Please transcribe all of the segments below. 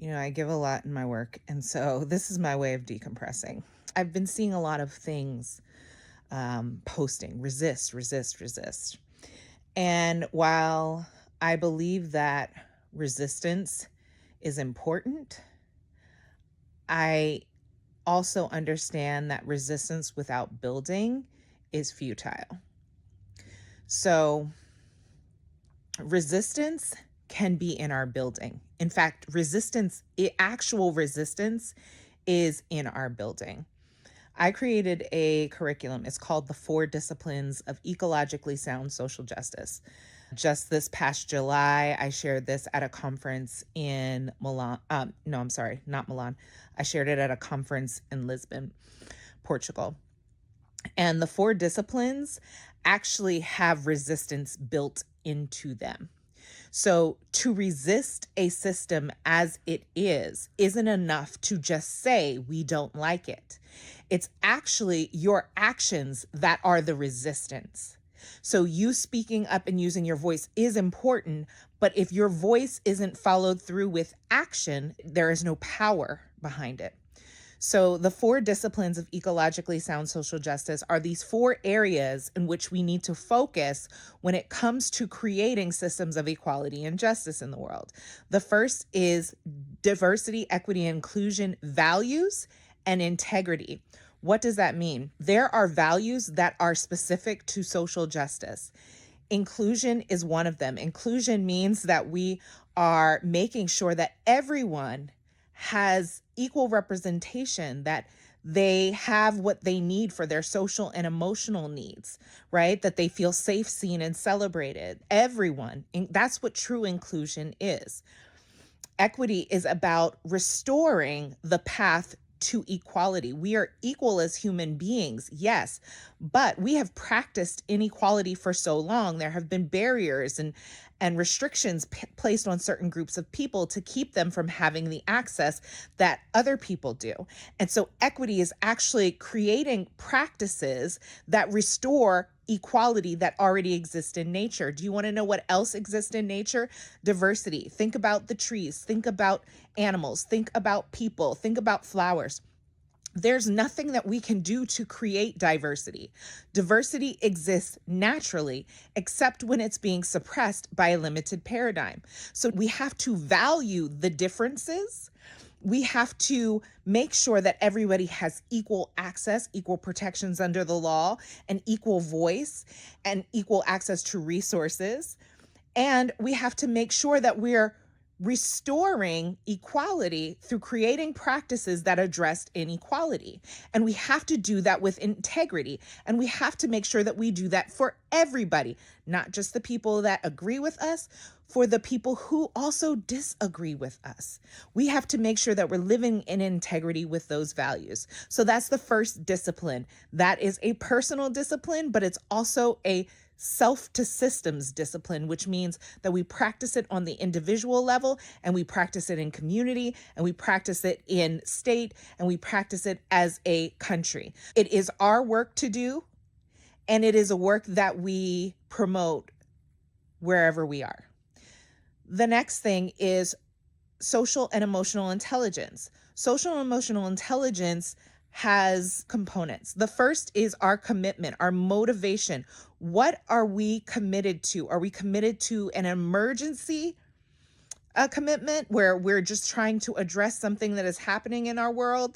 I give a lot in my work, and so this is my way of decompressing. I've been seeing a lot of things posting resist, resist, resist. And while I believe that resistance is important, I also understand that resistance without building is futile. So, resistance can be in our building. In fact, actual resistance is in our building. I created a curriculum. It's called The Four Disciplines of Ecologically Sound Social Justice. Just this past July, I shared this at a conference in Milan. No, I'm sorry, not Milan. I shared it at a conference in Lisbon, Portugal. And the four disciplines actually have resistance built into them. So to resist a system as it isn't enough to just say we don't like it. It's actually your actions that are the resistance. So you speaking up and using your voice is important, but if your voice isn't followed through with action, there is no power behind it. So, the four disciplines of ecologically sound social justice are these four areas in which we need to focus when it comes to creating systems of equality and justice in the world. The first is diversity, equity, and inclusion values and integrity. What does that mean? There are values that are specific to social justice. Inclusion is one of them. Inclusion means that we are making sure that everyone has equal representation, that they have what they need for their social and emotional needs, right? That they feel safe, seen, and celebrated. Everyone. And that's what true inclusion is. Equity is about restoring the path to equality. We are equal as human beings, yes, but we have practiced inequality for so long. There have been barriers and restrictions placed on certain groups of people to keep them from having the access that other people do. And so equity is actually creating practices that restore equality that already exists in nature. Do you want to know what else exists in nature? Diversity. Think about the trees, think about animals, think about people, think about flowers. There's nothing that we can do to create diversity. Diversity exists naturally, except when it's being suppressed by a limited paradigm. So we have to value the differences. We have to make sure that everybody has equal access, equal protections under the law, and equal voice, and equal access to resources. And we have to make sure that we're restoring equality through creating practices that address inequality. And we have to do that with integrity. And we have to make sure that we do that for everybody, not just the people that agree with us, for the people who also disagree with us. We have to make sure that we're living in integrity with those values. So that's the first discipline. That is a personal discipline, but it's also a self to systems discipline, which means that we practice it on the individual level, and we practice it in community, and we practice it in state, and we practice it as a country. It is our work to do, and it is a work that we promote wherever we are. The next thing is social and emotional intelligence. Social and emotional intelligence has components. The first is our commitment, our motivation. What are we committed to? Are we committed to an emergency commitment where we're just trying to address something that is happening in our world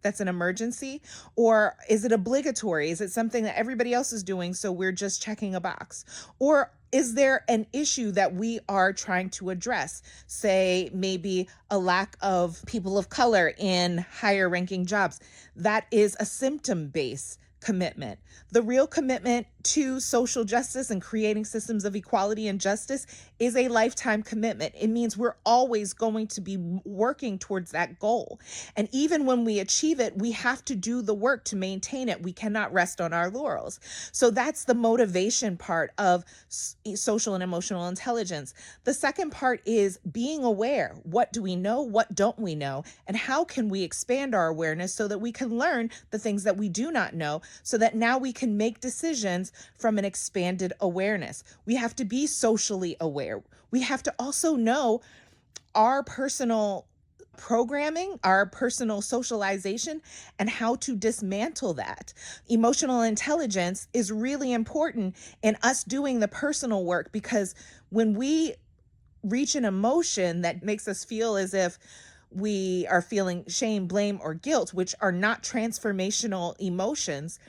that's an emergency? Or is it obligatory? Is it something that everybody else is doing, so we're just checking a box? Or is there an issue that we are trying to address? Say maybe a lack of people of color in higher ranking jobs. That is a symptom-based commitment. The real commitment to social justice and creating systems of equality and justice is a lifetime commitment. It means we're always going to be working towards that goal. And even when we achieve it, we have to do the work to maintain it. We cannot rest on our laurels. So that's the motivation part of social and emotional intelligence. The second part is being aware. What do we know? What don't we know? And how can we expand our awareness so that we can learn the things that we do not know, so that now we can make decisions from an expanded awareness. We have to be socially aware. We have to also know our personal programming, our personal socialization, and how to dismantle that. Emotional intelligence is really important in us doing the personal work, because when we reach an emotion that makes us feel as if we are feeling shame, blame, or guilt, which are not transformational emotions,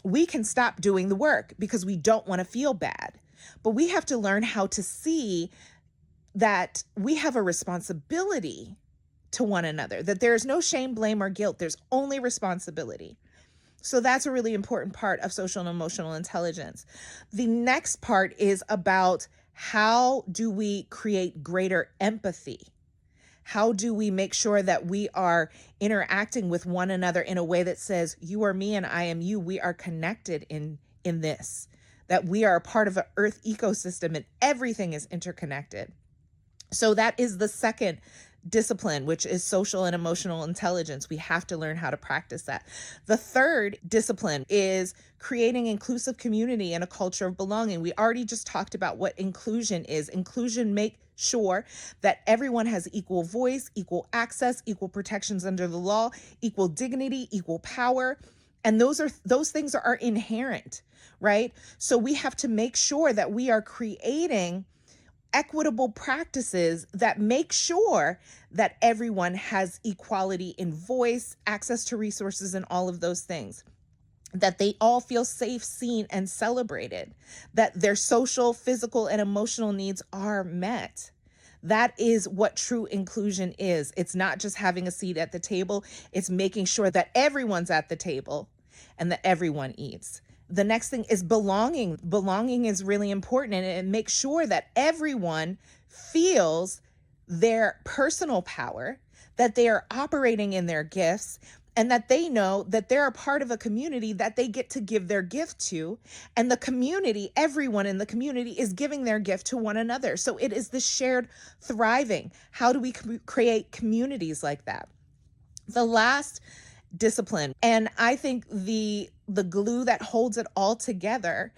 we can stop doing the work because we don't want to feel bad. But we have to learn how to see that we have a responsibility to one another, that there's no shame, blame, or guilt. There's only responsibility. So that's a really important part of social and emotional intelligence. The next part is about how do we create greater empathy? How do we make sure that we are interacting with one another in a way that says, you are me and I am you. We are connected in this, that we are a part of an earth ecosystem and everything is interconnected. So that is the second discipline, which is social and emotional intelligence. We have to learn how to practice that. The third discipline is creating inclusive community and a culture of belonging. We already just talked about what inclusion is. Inclusion make sure that everyone has equal voice, equal access, equal protections under the law, equal dignity, equal power. And those things are inherent, right? So we have to make sure that we are creating equitable practices that make sure that everyone has equality in voice, access to resources, and all of those things, that they all feel safe, seen, and celebrated, that their social, physical, and emotional needs are met. That is what true inclusion is. It's not just having a seat at the table. It's making sure that everyone's at the table and that everyone eats. The next thing is belonging. Belonging is really important, and it makes sure that everyone feels their personal power, that they are operating in their gifts, and that they know that they're a part of a community that they get to give their gift to. And the community, everyone in the community is giving their gift to one another. So it is the shared thriving. How do we create communities like that? The last discipline, and I think the glue that holds it all together,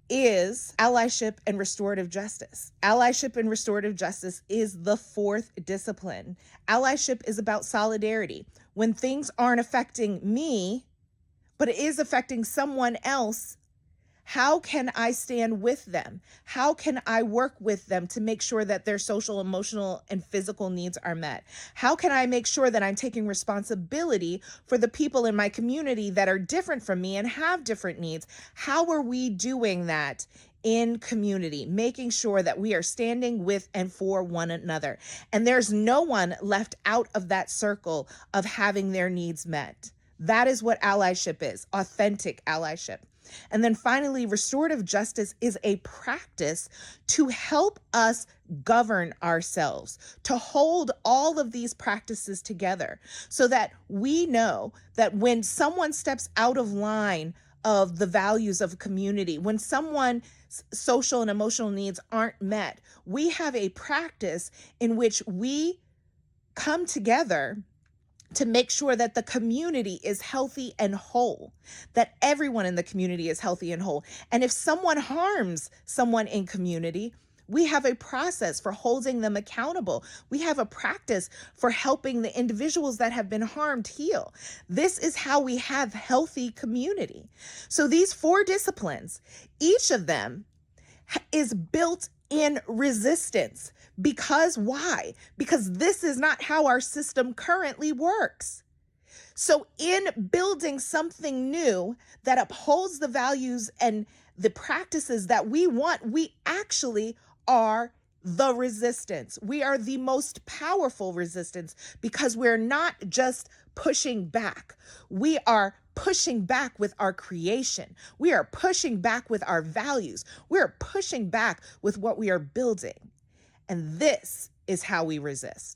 is allyship and restorative justice. Allyship and restorative justice is the fourth discipline. Allyship is about solidarity. When things aren't affecting me, but it is affecting someone else, how can I stand with them? How can I work with them to make sure that their social, emotional, and physical needs are met? How can I make sure that I'm taking responsibility for the people in my community that are different from me and have different needs? How are we doing that in community, making sure that we are standing with and for one another? And there's no one left out of that circle of having their needs met. That is what allyship is, authentic allyship. And then finally, restorative justice is a practice to help us govern ourselves, to hold all of these practices together so that we know that when someone steps out of line of the values of a community, when someone's social and emotional needs aren't met, we have a practice in which we come together to make sure that the community is healthy and whole, that everyone in the community is healthy and whole. And if someone harms someone in community, we have a process for holding them accountable. We have a practice for helping the individuals that have been harmed heal. This is how we have healthy community. So these four disciplines, each of them is built in resistance. Because why? Because this is not how our system currently works. So in building something new that upholds the values and the practices that we want, we actually are the resistance. We are the most powerful resistance because we're not just pushing back. We are pushing back with our creation. We are pushing back with our values. We're pushing back with what we are building. And this is how we resist.